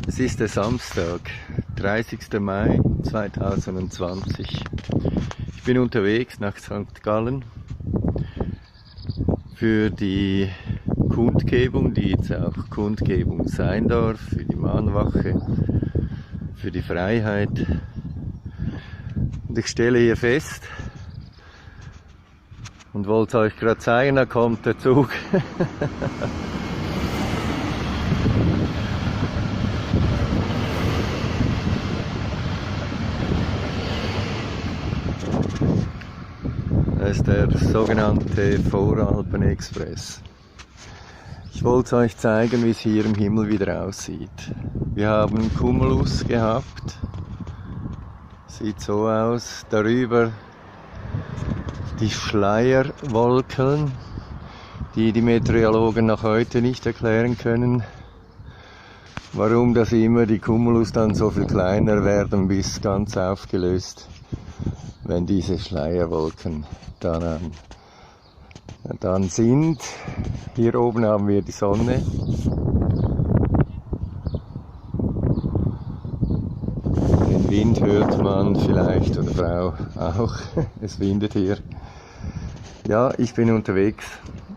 Es ist der Samstag, 30. Mai 2020. Ich bin unterwegs nach St. Gallen für die Kundgebung, die jetzt auch Kundgebung sein darf, für die Mahnwache, für die Freiheit. Und ich stelle hier fest und wollte euch gerade zeigen, da kommt der Zug. Das ist der sogenannte Voralpen-Express. Ich wollte euch zeigen, wie es hier im Himmel wieder aussieht. Wir haben Cumulus gehabt. Sieht so aus. Darüber die Schleierwolken, die die Meteorologen noch heute nicht erklären können. Warum das immer die Cumulus dann so viel kleiner werden, bis ganz aufgelöst, wenn diese Schleierwolken dann sind. Hier oben haben wir die Sonne. Den Wind hört man vielleicht, oder Frau auch. Es windet hier. Ja, ich bin unterwegs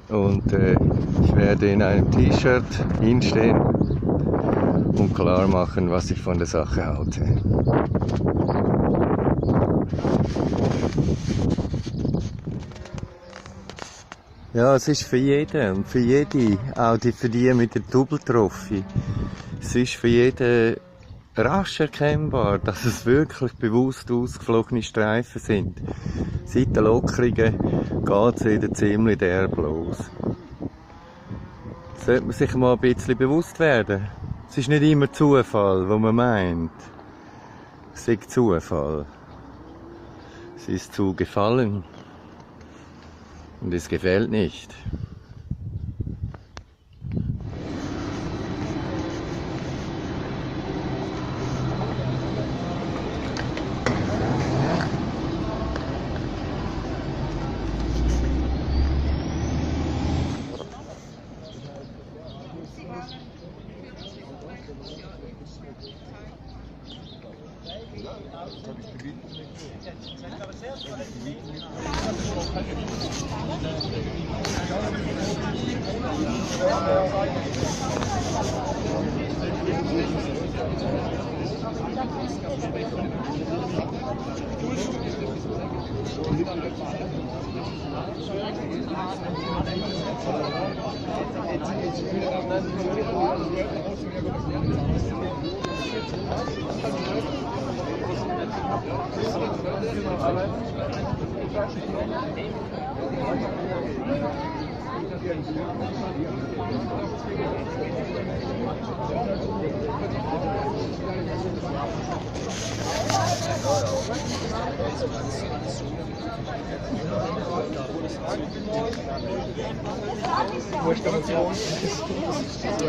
und ich werde in einem T-Shirt hinstehen und klar machen, was ich von der Sache halte. Ja, es ist für jeden und für jede, auch für die mit der Double-Trophy. Es ist für jeden rasch erkennbar, dass es wirklich bewusst ausgeflogene Streifen sind. Seit der Lockerungen geht es wieder ziemlich derb los. Sollte man sich mal ein bisschen bewusst werden. Es ist nicht immer Zufall, wo man meint. Es ist Zufall. Es ist zugefallen. Und es gefällt nicht.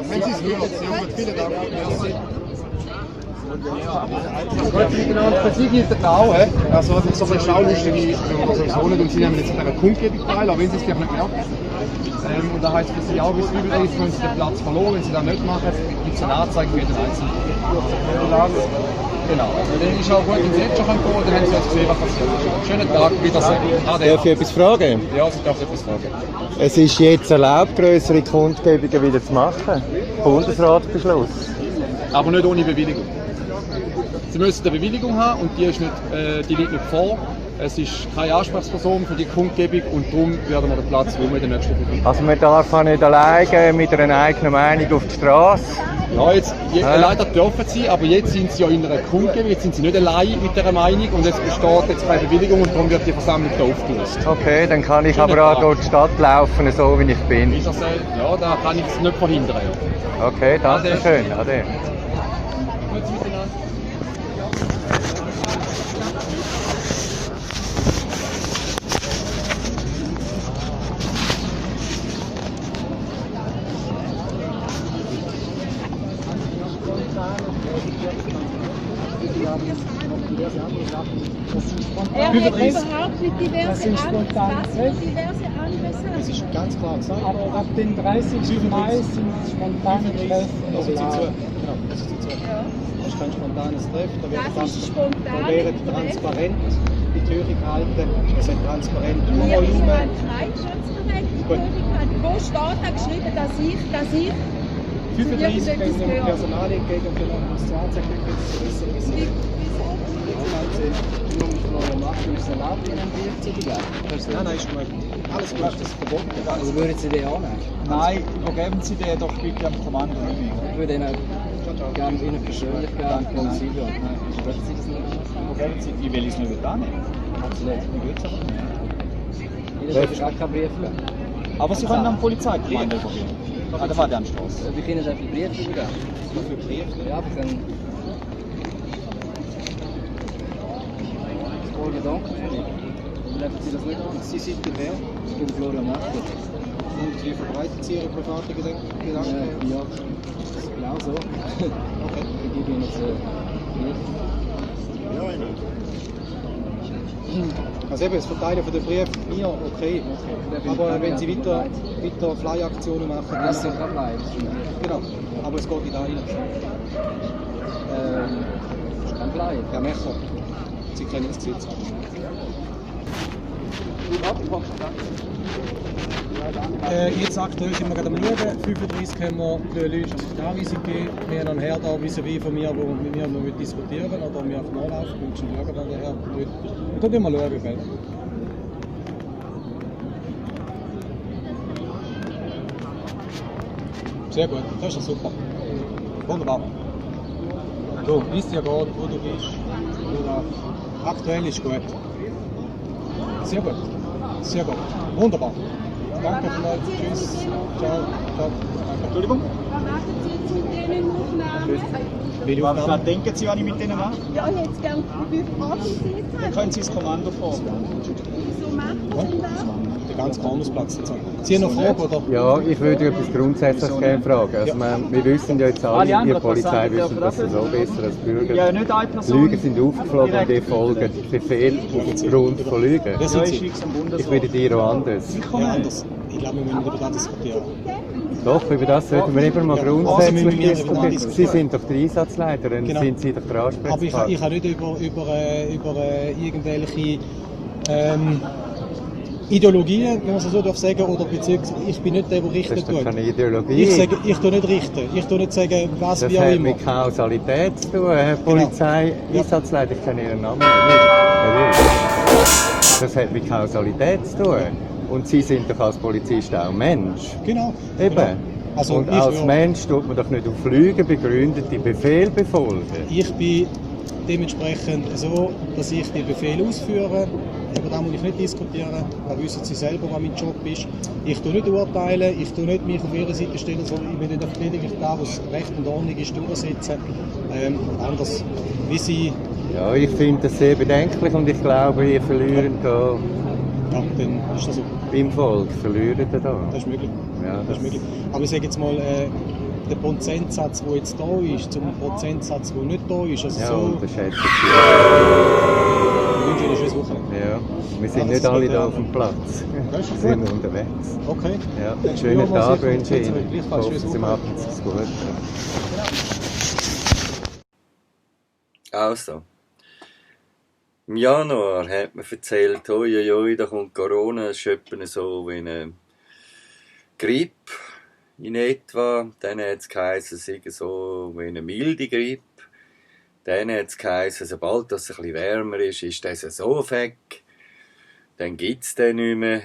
Wenn Sie es hören, vielen Dank. Für Sie gilt der Grau, also so eine Schauliste wie sowieso nicht, und Sie nehmen jetzt an einer Kundgebung teil, aber wenn Sie es vielleicht nicht merken. Und da heißt es für Sie auch, wie es übel ist, wenn Sie den Platz verloren, wenn Sie das nicht machen, gibt es eine Anzeige für jeden Einzelnen. Genau, also dann ist auch gut, wenn Sie jetzt schon gehen können, dann haben Sie jetzt gesehen, was passiert ist. Schönen Tag, Wiedersehen. Darf ich etwas fragen? Ja, Sie dürfen etwas fragen. Es ist jetzt erlaubt, grössere Kundgebungen wieder zu machen. Bundesratsbeschluss. Aber nicht ohne Bewilligung. Sie müssen eine Bewilligung haben und die liegt nicht vor. Es ist keine Ansprechperson für die Kundgebung und darum werden wir den Platz rum in der nächsten Verfügung. Also man darf auch nicht alleine mit einer eigenen Meinung auf die Straße. Ja, leider dürfen Sie, aber jetzt sind Sie ja in einer Kundgebung, jetzt sind Sie nicht allein mit dieser Meinung und es besteht jetzt keine Bewilligung und darum wird die Versammlung da aufgelöst. Okay, dann kann ich aber auch durch die Stadt laufen, so wie ich bin. Ist das, ja, da kann ich es nicht verhindern. Ja. Okay, danke schön. Ade. Er hat überhaupt mit diverse andere Sachen. Das ist ganz klar gesagt. Aber ab dem 30. Mai sind spontane Treffen. Also Genau, das ist dazu. Ja. Das ist kein spontanes Treffen. Das ist spontan. Da wäre transparent die Tür gehalten. Es hat transparent Wir haben Volumen. kein Kreisschutzberechtigkeit. Wo steht da geschrieben, dass ich 35 etwas gegen gehört? Personal entgegen und dann muss 20 gegen das Wieso? Nein, nein, ist schon mal. Alles gut. Ist das verboten? Also würden Sie den annehmen? nein, übergeben Sie den doch bitte am Kommando nicht mehr. Ich würde Ihnen gerne Ihnen persönlich gerne Präsidium. Möchten Sie das nicht? Übergeben Sie, ich will es nicht annehmen. Haben Sie nicht? Ich will es aber nicht. Ihnen würde ich auch keinen Brief geben. Aber Sie können am Polizeikommando übergeben. Ah, da war der Anstoß. Wir können einfach Brief übergeben. So viel Brief. Ja, wir können. Das wohl Gedanken für mich. Nehmen Sie das nicht an? Sie sind der Wer? Ich bin Florian Martin. Und wie verbreiten Sie Ihre private Gedanken? Ja, das ist genau so. Okay. Ich gebe Ihnen jetzt Brief. Also eben, das Verteilen von den Briefen, mir, okay. Aber wenn Sie weiter Flyer-Aktionen machen, Das ist doch kein Blei. genau. Aber es geht nicht rein. Das ist kein Blei. Herr Mecher, Sie kennen das Gesetz. Jetzt aktuell sind wir gerade am Schauen. 35 haben wir die Leute die Anweisung gegeben. Wir haben einen Herr da vis-à-vis von mir, wo mit mir noch diskutieren oder wir auf Nachlaufen und schon schauen, wann der Herr will. Und dann werden wir schauen, gell? Sehr gut, das ist ja super. Wunderbar. So, wie es dir geht, wo du bist. Oder aktuell ist gut. Sehr gut. Sehr gut. Wunderbar. Danke vielmals. Tschüss. Ciao. Ciao. Entschuldigung? Was machen Sie jetzt mit denen Aufnahmen? Was denken Sie, was ich mit denen mache? Ja, ich hätte es gerne befragt, Sie jetzt Dann haben. können Sie das Kommando fragen. Wieso machen Sie das? Der ganze Bahnhofsplatz. Sie haben noch Fragen, oder? Ja, ich würde etwas grundsätzlich gerne fragen. Also, wir wissen ja jetzt alle, die Polizei wissen das so besser als Bürger. Ja, nicht eine Person. Lügen sind aufgeflogen und die folgen Befehl aufgrund von Lügen. Wer Ja, sind ist Sie? wie am Ich Bundesrat. würde dir auch anders. Ja, anders. Ich glaube, wir müssen über das diskutieren. Doch, über das sollten wir immer mal Also, wir grundsätzlich müssen diskutieren. diskutieren. Sie sind doch der Einsatzleiter, dann Genau. sind Sie doch der Aber Ansprechpartner. ich habe nicht über irgendwelche Ideologien, wenn man so darf sagen, oder beziehungsweise ich bin nicht der, der Das richten ist doch tut. keine Ideologie. Ich tue nicht richten. Ich tue nicht sagen, was Das wie auch hat immer. mit Kausalität zu tun, Herr Polizei. Ja. Einsatzleiter, ich kenne Ihren Namen nicht. Herr Wills. Das hat mit Kausalität zu tun. Und Sie sind doch als Polizist auch Mensch. Genau. Eben. Genau. Also Und ich, als ja, Mensch tut man doch nicht auf Lügen begründete Befehl befolgen. ich bin dementsprechend so, dass ich die Befehle ausführe. Über das muss ich nicht diskutieren. Da wissen Sie selber, was mein Job ist. Ich tue nicht urteilen, ich tue nicht mich auf Ihre Seite stellen, sondern ich will einfach lediglich da, was Recht und Ordnung ist, durchsetzen. Anders, wie Sie, Ja, ich finde das sehr bedenklich und ich glaube, wir verlieren da ja, dann ist das so. im Volk. Verlieren da. Das ist möglich. Ja, Das ist möglich. Aber ich sage jetzt mal, der Prozentsatz, der jetzt da ist, zum Prozentsatz, der nicht da ist, also Ja, so, unterschätzt ich wünsche Ihnen ein schönes Wochenende. Ja, wir sind Ja, nicht das alle wird da ja- auf dem Platz. Das ist Wir sind gut. unterwegs. Okay. Ja, Dann schönen spüren wir uns Tag sicher wünsche ich zurück. Ihnen. Ich Gleichfalls, hoffe, schönes Sie Wochenende. machen es gut. Also, im Januar hat man erzählt, oi, da kommt Corona, es ist etwa so wie eine Grippe in etwa. Dann hat es geheißen, es sei so wie eine milde Grippe. Dann hat es geheißen, sobald es ein bisschen wärmer ist das so weg. Dann gibt es den nicht mehr.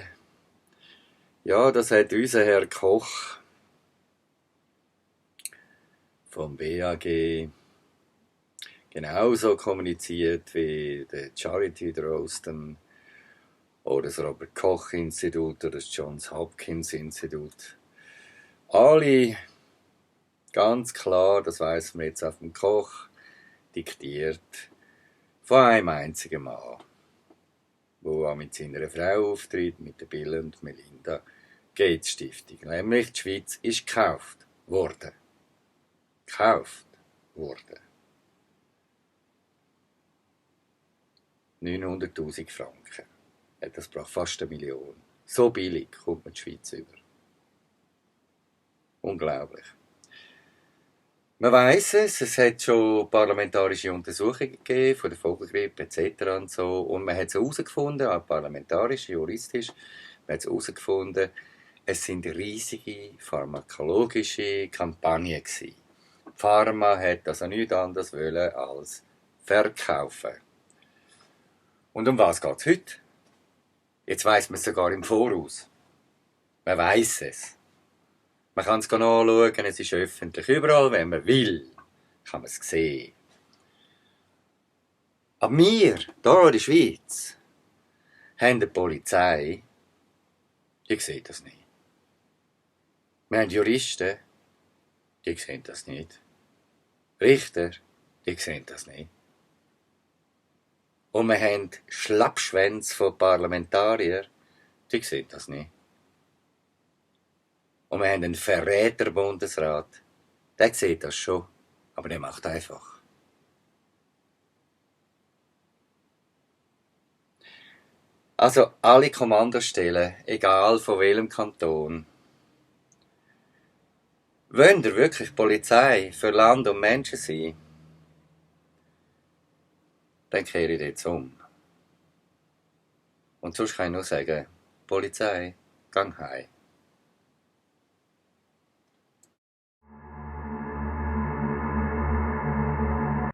Ja, das hat unser Herr Koch vom BAG genauso kommuniziert wie der Charity Drosten oder das Robert Koch Institut oder das Johns Hopkins Institut. Alle ganz klar, das weiss man jetzt auf dem Koch, diktiert von einem einzigen Mann, der auch mit seiner Frau auftritt, mit der Bill und Melinda Gates Stiftung. Nämlich die Schweiz ist gekauft worden. Gekauft worden. 900'000 Franken. Das braucht fast 1 Million. So billig kommt man die Schweiz über. Unglaublich. Man weiss es hat schon parlamentarische Untersuchungen gegeben von der Vogelgrippe etc. und so. Und man hat es herausgefunden, auch parlamentarisch, juristisch, man hat es herausgefunden, es sind riesige pharmakologische Kampagnen gewesen. Die Pharma hat also nichts anderes wollen als verkaufen. Und um was geht es heute? Jetzt weiss man es sogar im Voraus. Man weiss es. Man kann es nachschauen, es ist öffentlich. Überall, wenn man will, kann man es sehen. Aber wir, hier in der Schweiz, haben eine Polizei, die sieht das nicht. Wir haben Juristen, die sehen das nicht. Richter, die sehen das nicht. Und wir haben Schlappschwänze von Parlamentariern, die sehen das nicht. Und wir haben einen Verräter-Bundesrat, der sieht das schon, aber der macht einfach. Also alle Kommandostellen, egal von welchem Kanton, wollen ihr wirklich Polizei für Land und Menschen sein, dann kehre ich jetzt um. Und sonst kann ich nur sagen, Polizei, gang heim.